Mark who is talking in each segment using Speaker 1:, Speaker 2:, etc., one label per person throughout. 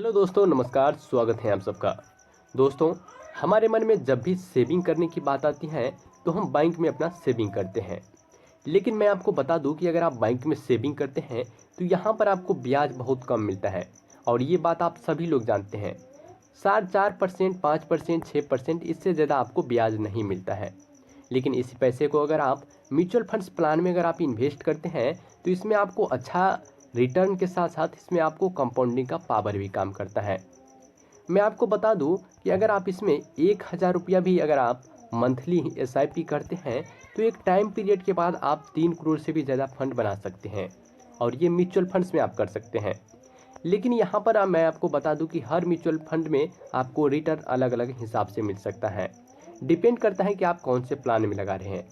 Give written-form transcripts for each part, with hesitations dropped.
Speaker 1: Hello दोस्तों, नमस्कार। स्वागत है आप सबका। दोस्तों, हमारे मन में जब भी सेविंग करने की बात आती है तो हम बैंक में अपना सेविंग करते हैं। लेकिन मैं आपको बता दूं कि अगर आप बैंक में सेविंग करते हैं तो यहाँ पर आपको ब्याज बहुत कम मिलता है। और ये बात आप सभी लोग जानते हैं। 4%, 5%, 6%, इससे ज़्यादा आपको ब्याज नहीं मिलता है। लेकिन इस पैसे को अगर आप म्यूचुअल फंड्स प्लान में अगर आप इन्वेस्ट करते हैं तो इसमें आपको अच्छा रिटर्न के साथ साथ इसमें आपको कंपाउंडिंग का पावर भी काम करता है। मैं आपको बता दूं कि अगर आप इसमें 1,000 रुपया भी अगर आप मंथली एसआईपी करते हैं तो एक टाइम पीरियड के बाद आप 3 करोड़ से भी ज़्यादा फंड बना सकते हैं। और ये म्यूचुअल फंड्स में आप कर सकते हैं। लेकिन यहाँ पर मैं आपको बता दूं कि हर म्यूचुअल फंड में आपको रिटर्न अलग अलग हिसाब से मिल सकता है। डिपेंड करता है कि आप कौन से प्लान में लगा रहे हैं।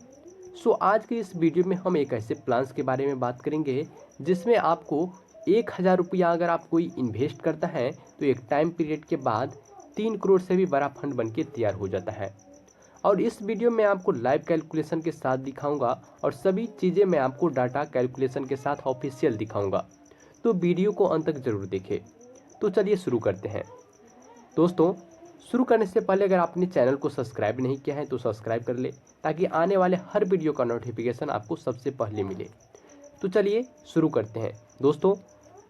Speaker 1: आज के इस वीडियो में हम एक ऐसे प्लान्स के बारे में बात करेंगे जिसमें आपको 1,000 रुपया अगर आप कोई इन्वेस्ट करता है तो एक टाइम पीरियड के बाद 3 करोड़ से भी बड़ा फंड बन के तैयार हो जाता है। और इस वीडियो में आपको लाइव कैलकुलेशन के साथ दिखाऊंगा और सभी चीज़ें मैं आपको डाटा कैलकुलेशन के साथ ऑफिशियल दिखाऊंगा। तो वीडियो को अंत तक जरूर देखें। तो चलिए शुरू करते हैं। दोस्तों, शुरू करने से पहले अगर आपने चैनल को सब्सक्राइब नहीं किया है तो सब्सक्राइब कर ले ताकि आने वाले हर वीडियो का नोटिफिकेशन आपको सबसे पहले मिले। तो चलिए शुरू करते हैं। दोस्तों,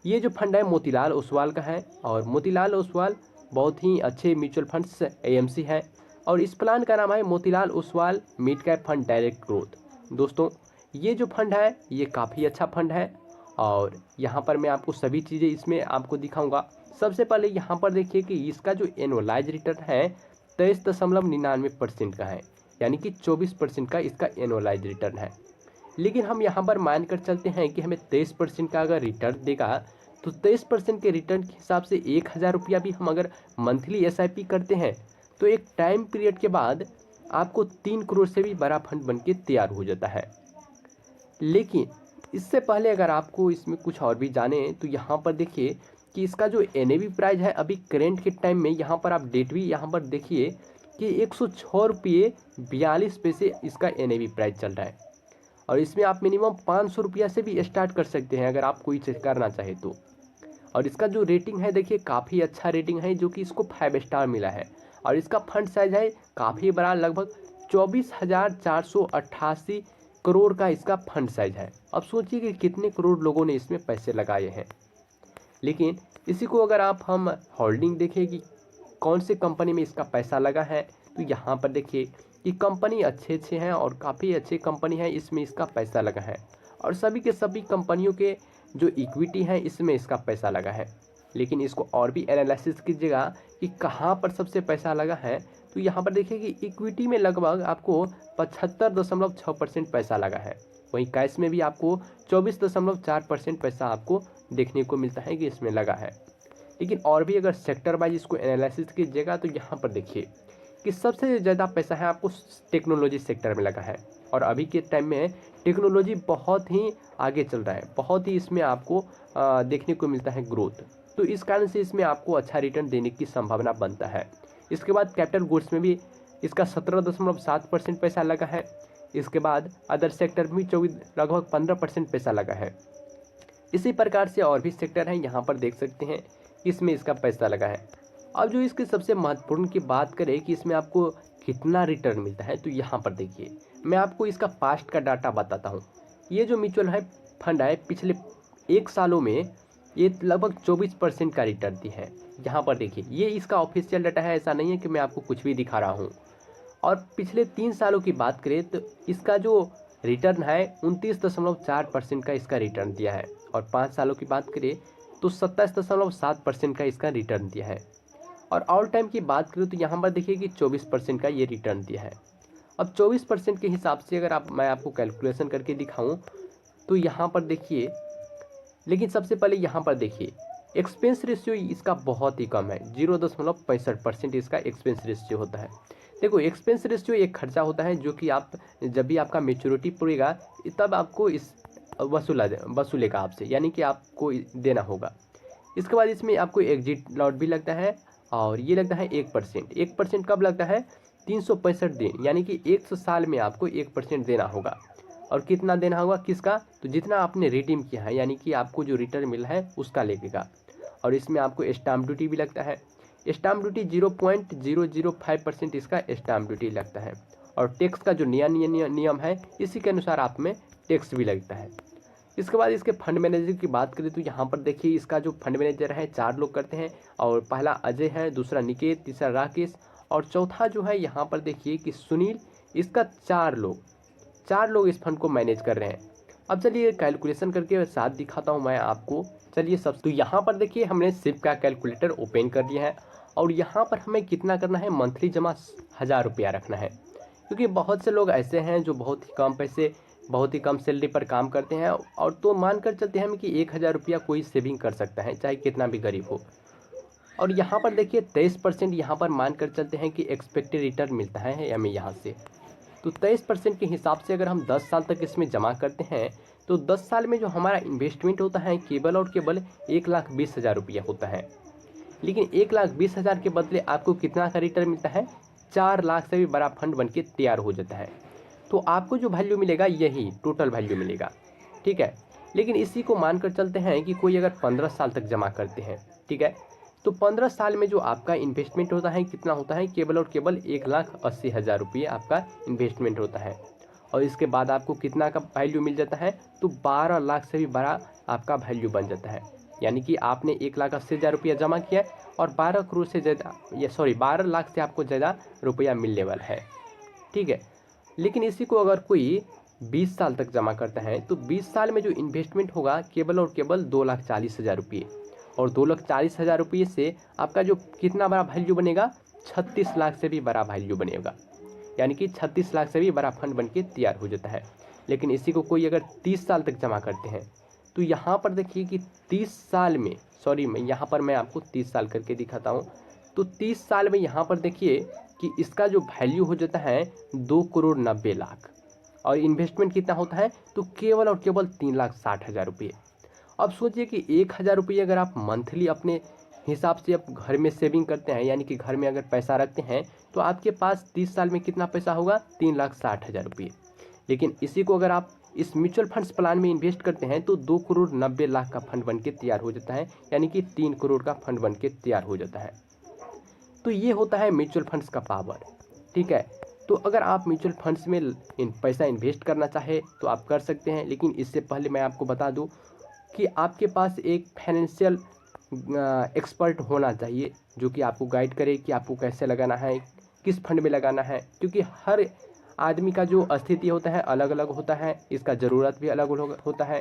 Speaker 1: ये जो फंड है मोतीलाल ओसवाल का है और मोतीलाल ओसवाल बहुत ही अच्छे म्यूचुअल फंड्स एएमसी है। और इस प्लान का नाम है Motilal Oswal mid cap fund direct growth. दोस्तों, ये जो फंड है ये काफ़ी अच्छा फंड है और यहाँ पर मैं आपको सभी चीज़ें इसमें आपको दिखाऊंगा। सबसे पहले यहाँ पर देखिए कि इसका जो एनुअलाइज रिटर्न है 23.99% का है, यानी कि 24% का इसका एनुअलाइज रिटर्न है। लेकिन हम यहाँ पर मान कर चलते हैं कि हमें 23% का अगर रिटर्न देगा तो 23% के रिटर्न के हिसाब से 1,000 रुपया भी हम अगर मंथली एसआईपी करते हैं तो एक टाइम पीरियड के बाद आपको 3 करोड़ से भी बड़ा फंड बन के तैयार हो जाता है। लेकिन इससे पहले अगर आपको इसमें कुछ और भी जाने तो यहाँ पर देखिए कि इसका जो एनएवी प्राइस है अभी करेंट के टाइम में, यहाँ पर आप डेट भी यहाँ पर देखिए कि 106 रुपये 42 पैसे इसका एनएवी प्राइस चल रहा है। और इसमें आप मिनिमम 500 रुपया से भी स्टार्ट कर सकते हैं अगर आप कोई चीज़ करना चाहे तो। और इसका जो रेटिंग है देखिए काफ़ी अच्छा रेटिंग है जो कि इसको 5 स्टार मिला है। और इसका फंड साइज है काफ़ी बड़ा, लगभग 24,488 करोड़ का इसका फंड साइज है। अब सोचिए कि कितने करोड़ लोगों ने इसमें पैसे लगाए हैं। लेकिन इसी को अगर आप हम होल्डिंग देखें कि कौन से कंपनी में इसका पैसा लगा है तो यहाँ पर देखिए कि कंपनी अच्छे अच्छे हैं और काफ़ी अच्छे कंपनी है इसमें इसका पैसा लगा है। और सभी के सभी कंपनियों के जो इक्विटी है इसमें इसका पैसा लगा है। लेकिन इसको और भी एनालिसिस कीजिएगा कि कहाँ पर सबसे पैसा लगा है तो यहाँ पर देखिए कि इक्विटी में लगभग आपको 75.6% पैसा लगा है। वहीं कैश में भी आपको 24.4% पैसा आपको देखने को मिलता है कि इसमें लगा है। लेकिन और भी अगर सेक्टर वाइज इसको एनालिसिस कीजिएगा तो यहाँ पर देखिए कि सबसे ज़्यादा पैसा है आपको टेक्नोलॉजी सेक्टर में लगा है। और अभी के टाइम में टेक्नोलॉजी बहुत ही आगे चल रहा है, बहुत ही इसमें आपको देखने को मिलता है ग्रोथ। तो इस कारण से इसमें आपको अच्छा रिटर्न देने की संभावना बनता है। इसके बाद कैपिटल गुड्स में भी इसका 17.7% पैसा लगा है। इसके बाद अदर सेक्टर में 24 लगभग 15% पैसा लगा है। इसी प्रकार से और भी सेक्टर हैं, यहाँ पर देख सकते हैं इसमें इसका पैसा लगा है। अब जो इसकी सबसे महत्वपूर्ण की बात करें कि इसमें आपको कितना रिटर्न मिलता है तो यहाँ पर देखिए मैं आपको इसका पास्ट का डाटा बताता हूँ। ये जो म्यूचुअल है फंड है पिछले 1 सालों में ये लगभग 24% का रिटर्न दी है। यहाँ पर देखिए ये इसका ऑफिशियल डाटा है, ऐसा नहीं है कि मैं आपको कुछ भी दिखा रहा हूँ। और पिछले 3 सालों की बात करें तो इसका जो रिटर्न है 29.4% का इसका रिटर्न दिया है। और 5 सालों की बात करें तो 27.7% का इसका रिटर्न दिया है। और ऑल टाइम की बात करें तो यहाँ पर देखिए कि 24% का ये रिटर्न दिया है। अब 24% के हिसाब से अगर मैं आपको कैलकुलेशन करके दिखाऊं तो यहाँ पर देखिए, लेकिन सबसे पहले यहाँ पर देखिए एक्सपेंस रेशियो इसका बहुत ही कम है, 0.65% इसका एक्सपेंस रेशियो होता है। देखो एक्सपेंस रेशियो एक खर्चा होता है जो कि आप जब भी आपका मेच्योरिटी पूरेगा तब आपको इस वसूलेगा आपसे, यानी कि आपको देना होगा। इसके बाद इसमें आपको एग्जिट लॉट भी लगता है और ये लगता है 1%। 1% कब लगता है? 365 दिन, यानी कि 100 साल में आपको 1% देना होगा। और कितना देना होगा किसका? तो जितना आपने रिडीम किया है, यानी कि आपको जो रिटर्न मिला है उसका लगेगा। और इसमें आपको स्टाम्प ड्यूटी भी लगता है। स्टाम्प ड्यूटी 0.005% इसका स्टाम्प ड्यूटी लगता है। और टैक्स का जो नियम है इसी के अनुसार आप में टैक्स भी लगता है। इसके बाद इसके फंड मैनेजर की बात करें तो यहाँ पर देखिए इसका जो फंड मैनेजर है 4 लोग करते हैं, और पहला अजय है, दूसरा निकेत, तीसरा राकेश और चौथा जो है यहाँ पर देखिए कि सुनील। इसका 4 लोग इस फंड को मैनेज कर रहे हैं। अब चलिए कैलकुलेशन करके साथ दिखाता हूँ मैं आपको। चलिए सब तो यहाँ पर देखिए हमने सिप का कैलकुलेटर ओपन कर लिया है, और यहाँ पर हमें कितना करना है, मंथली जमा 1000 रुपया रखना है। क्योंकि बहुत से लोग ऐसे हैं जो बहुत ही कम सैलरी पर काम करते हैं, और तो मान कर चलते हैं हम कि 1000 रुपया कोई सेविंग कर सकता है, चाहे कितना भी गरीब हो। और यहाँ पर देखिए 23% यहाँ पर मान कर चलते हैं कि एक्सपेक्टेड रिटर्न मिलता है हमें यहाँ से। तो 23% के हिसाब से अगर हम 10 साल तक इसमें जमा करते हैं तो 10 साल में जो हमारा इन्वेस्टमेंट होता है केवल और केवल 1,20,000 रुपया होता है। लेकिन 1,20,000 के बदले आपको कितना का रिटर्न मिलता है, 4 लाख से भी बड़ा फंड बन के तैयार हो जाता है। तो आपको जो वैल्यू मिलेगा यही टोटल वैल्यू मिलेगा, ठीक है। लेकिन इसी को मानकर चलते हैं कि कोई अगर 15 साल तक जमा करते हैं, ठीक है, तो 15 साल में जो आपका इन्वेस्टमेंट होता है कितना होता है, केवल और केवल 1,80,000 रुपये आपका इन्वेस्टमेंट होता है। और इसके बाद आपको कितना का वैल्यू मिल जाता है, तो 12 लाख से भी बड़ा आपका वैल्यू बन जाता है। यानी कि आपने 1,80,000 रुपया जमा किया और 12 करोड़ से ज़्यादा 12 लाख से आपको ज़्यादा रुपया मिलने वाला है, ठीक है। लेकिन इसी को अगर कोई 20 साल तक जमा करता है तो 20 साल में जो इन्वेस्टमेंट होगा केवल और केवल 2,40,000 रुपये, और 2,40,000 रुपये से आपका जो कितना बड़ा वैल्यू बनेगा, 36 लाख से भी बड़ा वैल्यू बनेगा। यानी कि 36 लाख से भी बड़ा फंड बन के तैयार हो जाता है। लेकिन इसी को कोई अगर 30 साल तक जमा करते हैं तो यहाँ पर देखिए कि 30 साल में यहाँ पर मैं आपको 30 साल करके दिखाता हूँ। तो 30 साल में यहाँ पर देखिए कि इसका जो वैल्यू हो जाता है 2,90,00,000, और इन्वेस्टमेंट कितना होता है, तो केवल और केवल 3,60,000 रुपये। अब सोचिए कि 1,000 रुपये अगर आप मंथली अपने हिसाब से आप घर में सेविंग करते हैं, यानी कि घर में अगर पैसा रखते हैं, तो आपके पास 30 साल में कितना पैसा होगा, 3,60,000 रुपये। लेकिन इसी को अगर आप इस म्यूचुअल फंड्स प्लान में इन्वेस्ट करते हैं तो 2,90,00,000 का फंड बन के तैयार हो जाता है, यानी कि 3 करोड़ का फंड बन के तैयार हो जाता है। तो ये होता है म्यूचुअल फंड्स का पावर, ठीक है। तो अगर आप म्यूचुअल फंड्स में पैसा इन्वेस्ट करना चाहे तो आप कर सकते हैं। लेकिन इससे पहले मैं आपको बता दूं कि आपके पास एक फाइनेंशियल एक्सपर्ट होना चाहिए जो कि आपको गाइड करे कि आपको कैसे लगाना है, किस फंड में लगाना है। क्योंकि हर आदमी का जो स्थिति होता है अलग अलग होता है, इसका ज़रूरत भी अलग अलग होता है,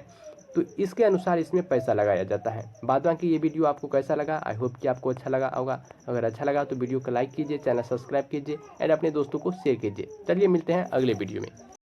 Speaker 1: तो इसके अनुसार इसमें पैसा लगाया जाता है। बाद बाकी ये वीडियो आपको कैसा लगा, आई होप कि आपको अच्छा लगा होगा। अगर अच्छा लगा तो वीडियो को लाइक कीजिए, चैनल सब्सक्राइब कीजिए एंड अपने दोस्तों को शेयर कीजिए। चलिए मिलते हैं अगले वीडियो में।